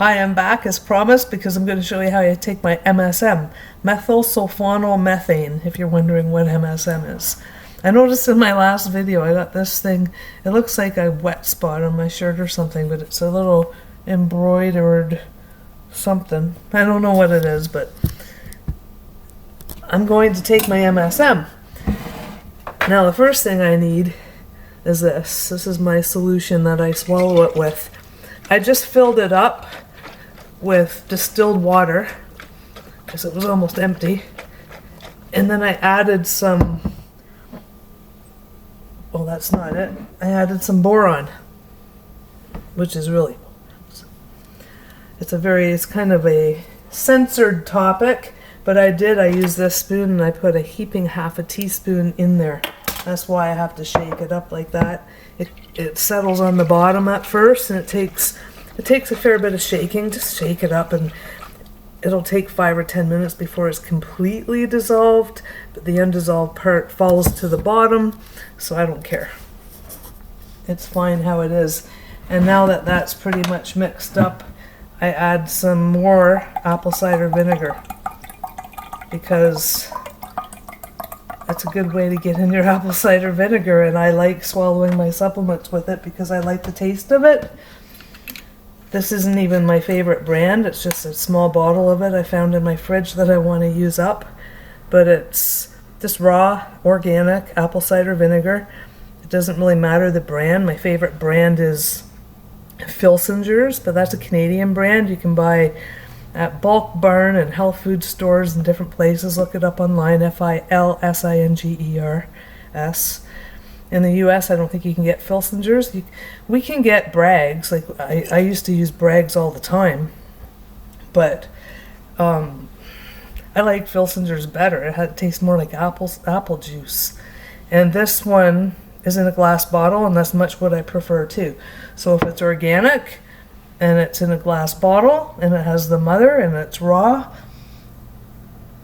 Hi, I'm back as promised because I'm going to show you how you take my MSM, methyl sulfonomethane, if you're wondering what MSM is. I noticed in my last video I got this thing, it looks like a wet spot on my shirt or something, but it's a little embroidered something. I don't know what it is, but I'm going to take my MSM. Now the first thing I need is this. This is my solution that I swallow it with. I just filled it up with distilled water because it was almost empty, and then I added some, well, that's not it, I added some boron, which is really, it's kind of a censored topic, but I used this spoon and I put a heaping half a teaspoon in there. That's why I have to shake it up like that. It settles on the bottom at first, and it takes a fair bit of shaking. Just shake it up, and it'll take 5 or 10 minutes before it's completely dissolved, but the undissolved part falls to the bottom, so I don't care. It's fine how it is. And now that that's pretty much mixed up, I add some more apple cider vinegar, because that's a good way to get in your apple cider vinegar, and I like swallowing my supplements with it because I like the taste of it. This isn't even my favorite brand, it's just a small bottle of it I found in my fridge that I want to use up, but it's just raw, organic apple cider vinegar. It doesn't really matter the brand. My favorite brand is Filsinger's, but that's a Canadian brand. You can buy at Bulk Barn and health food stores in different places. Look it up online, Filsingers. In the US, I don't think you can get Filsinger's. We can get Bragg's. Like I used to use Bragg's all the time, but I like Filsinger's better. It tastes more like apple juice. And this one is in a glass bottle, and that's much what I prefer too. So if it's organic and it's in a glass bottle and it has the mother and it's raw,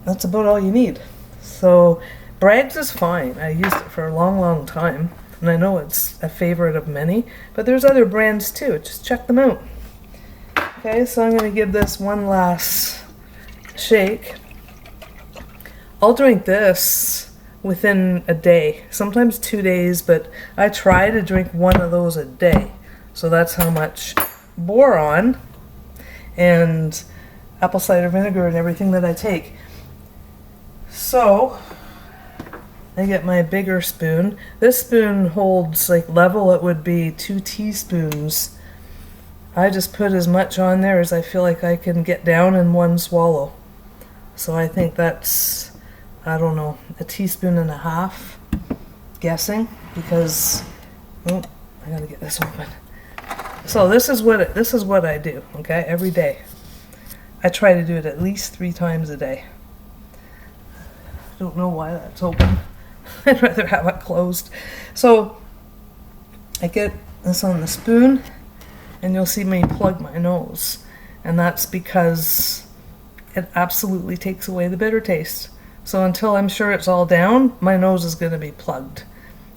that's about all you need. So Bragg's is fine. I used it for a long time, and I know it's a favorite of many, but there's other brands too. Just check them out. Okay, so I'm going to give this one last shake. I'll drink this within a day, sometimes 2 days, but I try to drink one of those a day. So that's how much boron and apple cider vinegar and everything that I take. So I get my bigger spoon. This spoon holds, like level, it would be 2 teaspoons. I just put as much on there as I feel like I can get down in one swallow. So I think that's, I don't know, 1.5 teaspoons, guessing, because, oh, I gotta get this open. So this is what I do, okay, every day. I try to do it at least 3 times a day. I don't know why that's open. I'd rather have it closed. So I get this on the spoon, and you'll see me plug my nose, and that's because it absolutely takes away the bitter taste. So until I'm sure it's all down, my nose is going to be plugged.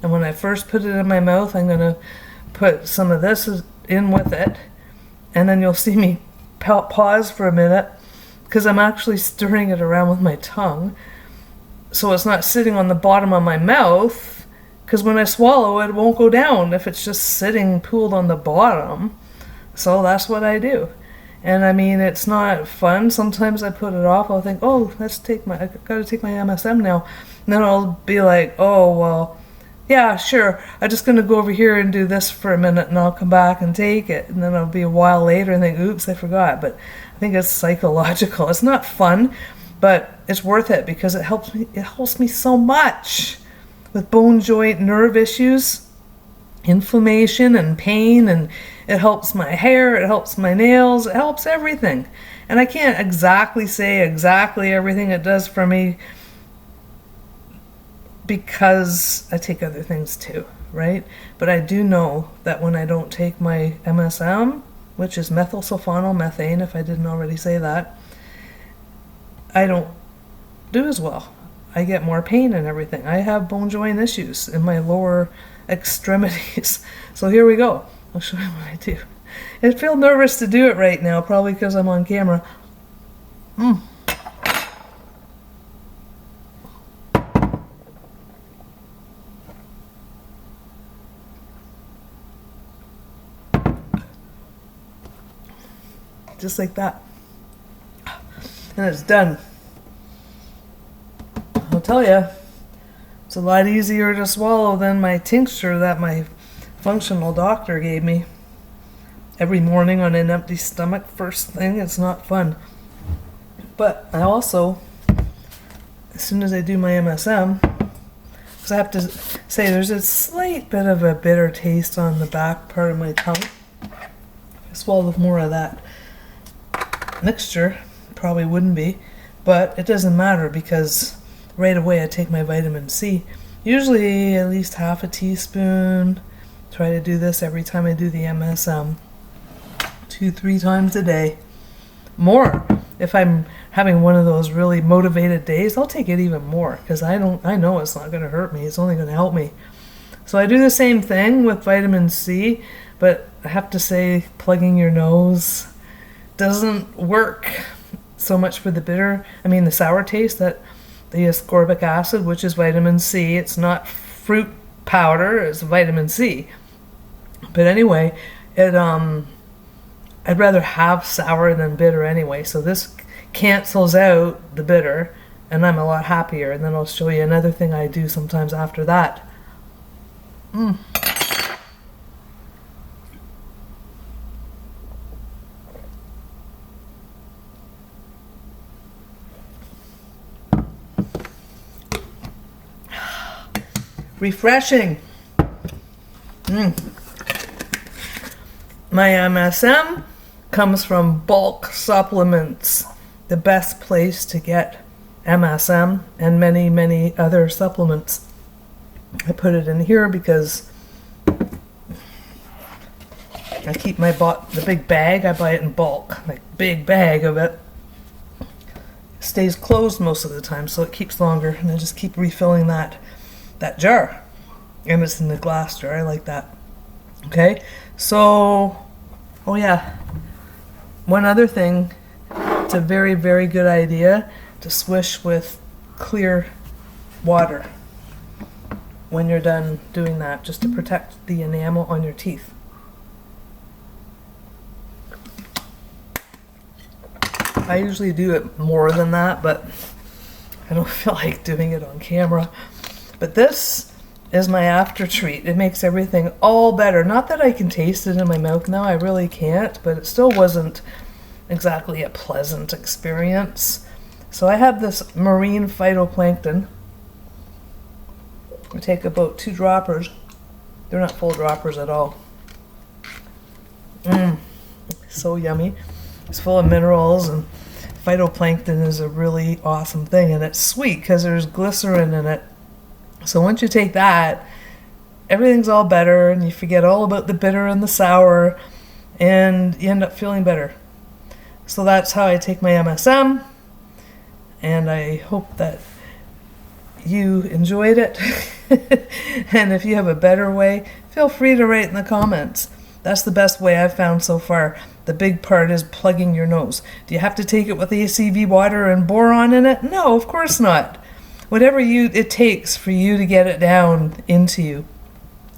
And when I first put it in my mouth, I'm going to put some of this in with it, and then you'll see me pause for a minute because I'm actually stirring it around with my tongue, so it's not sitting on the bottom of my mouth, because when I swallow it won't go down if it's just sitting pooled on the bottom. So that's what I do. And I mean, it's not fun. Sometimes I put it off. I'll think, oh, I gotta take my MSM now, and then I'll be like, oh well, yeah, sure, I'm just going to go over here and do this for a minute, and I'll come back and take it. And then it'll be a while later and think, oops, I forgot. But I think it's psychological. It's not fun, but it's worth it because it helps me so much with bone, joint, nerve issues, inflammation and pain, and it helps my hair, it helps my nails, it helps everything. And I can't exactly say everything it does for me, because I take other things too, right? But I do know that when I don't take my MSM, which is methyl sulfonomethane, if I didn't already say that, I don't do as well. I get more pain and everything. I have bone joint issues in my lower extremities. So here we go. I'll show you what I do. I feel nervous to do it right now, probably because I'm on camera. Just like that. And it's done. I'll tell you, it's a lot easier to swallow than my tincture that my functional doctor gave me. Every morning on an empty stomach, first thing, it's not fun. But I also, as soon as I do my MSM, because I have to say there's a slight bit of a bitter taste on the back part of my tongue. I swallow more of that mixture, probably wouldn't be, but it doesn't matter because right away I take my vitamin C. Usually at least half a teaspoon. Try to do this every time I do the MSM. 2-3 times a day. More. If I'm having one of those really motivated days, I'll take it even more because I know it's not going to hurt me. It's only going to help me. So I do the same thing with vitamin C, but I have to say plugging your nose doesn't work so much for the sour taste, that the ascorbic acid, which is vitamin C. It's not fruit powder, it's vitamin C. But anyway, I'd rather have sour than bitter anyway, so this cancels out the bitter, and I'm a lot happier. And then I'll show you another thing I do sometimes after that. Refreshing. My MSM comes from Bulk Supplements, the best place to get MSM and many, many other supplements. I put it in here because I keep the big bag, I buy it in bulk, like big bag of it. Stays closed most of the time, so it keeps longer, and I just keep refilling that jar. And it's in the glass jar. I like that. Okay, so oh yeah, one other thing, it's a very, very good idea to swish with clear water when you're done doing that, just to protect the enamel on your teeth. I usually do it more than that, but I don't feel like doing it on camera. But this is my after treat. It makes everything all better. Not that I can taste it in my mouth now, I really can't, but it still wasn't exactly a pleasant experience. So I have this marine phytoplankton. I take about 2 droppers. They're not full droppers at all. So yummy. It's full of minerals, and phytoplankton is a really awesome thing, and it's sweet because there's glycerin in it. So once you take that, everything's all better, and you forget all about the bitter and the sour, and you end up feeling better. So that's how I take my MSM, and I hope that you enjoyed it. And if you have a better way, feel free to write in the comments. That's the best way I've found so far. The big part is plugging your nose. Do you have to take it with ACV water and boron in it? No, of course not. Whatever it takes for you to get it down into you,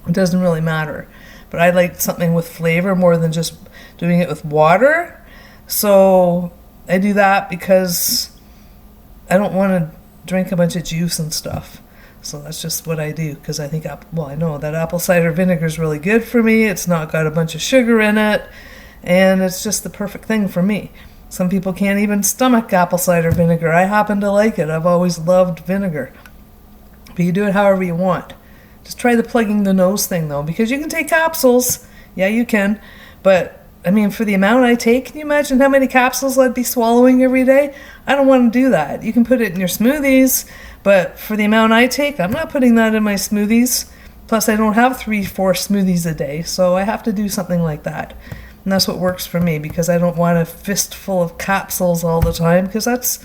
it doesn't really matter. But I like something with flavor more than just doing it with water. So I do that because I don't want to drink a bunch of juice and stuff. So that's just what I do, because I think, I know that apple cider vinegar is really good for me. It's not got a bunch of sugar in it, and it's just the perfect thing for me. Some people can't even stomach apple cider vinegar. I happen to like it. I've always loved vinegar. But you do it however you want. Just try the plugging the nose thing, though, because you can take capsules. Yeah, you can. But, I mean, for the amount I take, can you imagine how many capsules I'd be swallowing every day? I don't want to do that. You can put it in your smoothies, but for the amount I take, I'm not putting that in my smoothies. Plus, I don't have 3-4 smoothies a day, so I have to do something like that. And that's what works for me, because I don't want a fistful of capsules all the time, because it's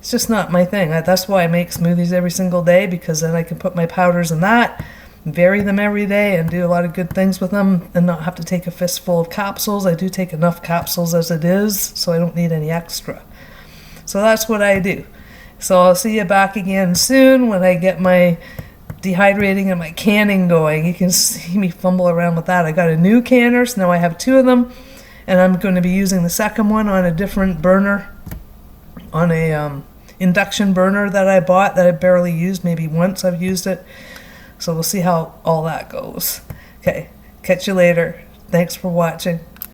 just not my thing. That's why I make smoothies every single day, because then I can put my powders in that, vary them every day and do a lot of good things with them and not have to take a fistful of capsules. I do take enough capsules as it is, so I don't need any extra. So that's what I do. So I'll see you back again soon when I get my dehydrating and my canning going. You can see me fumble around with that. I got a new canner, so now I have 2 of them, and I'm going to be using the second one on a different burner, on a induction burner that I bought that I barely used. Maybe once I've used it. So we'll see how all that goes. Okay, catch you later. Thanks for watching.